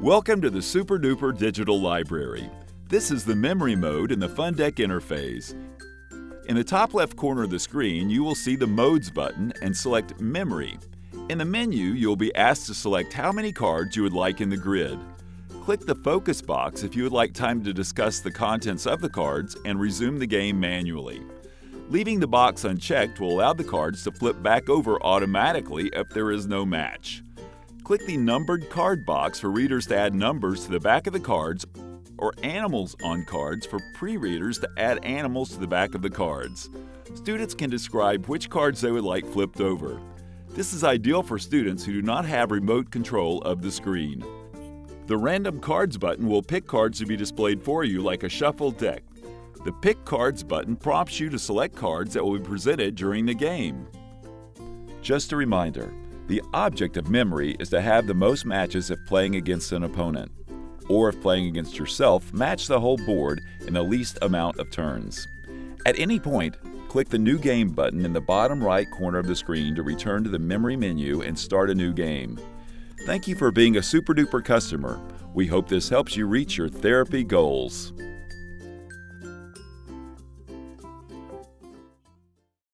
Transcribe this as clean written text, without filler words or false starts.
Welcome to the Super Duper Digital Library. This is the memory mode in the Fun Deck interface. In the top left corner of the screen, you will see the Modes button and select Memory. In the menu, you'll be asked to select how many cards you would like in the grid. Click the Focus box if you would like time to discuss the contents of the cards and resume the game manually. Leaving the box unchecked will allow the cards to flip back over automatically if there is no match. Click the Numbered Card box for readers to add numbers to the back of the cards, or Animals on cards for pre-readers to add animals to the back of the cards. Students can describe which cards they would like flipped over. This is ideal for students who do not have remote control of the screen. The Random Cards button will pick cards to be displayed for you like a shuffled deck. The Pick Cards button prompts you to select cards that will be presented during the game. Just a reminder, the object of memory is to have the most matches if playing against an opponent, or if playing against yourself, match the whole board in the least amount of turns. At any point, click the New Game button in the bottom right corner of the screen to return to the memory menu and start a new game. Thank you for being a Super Duper customer. We hope this helps you reach your therapy goals.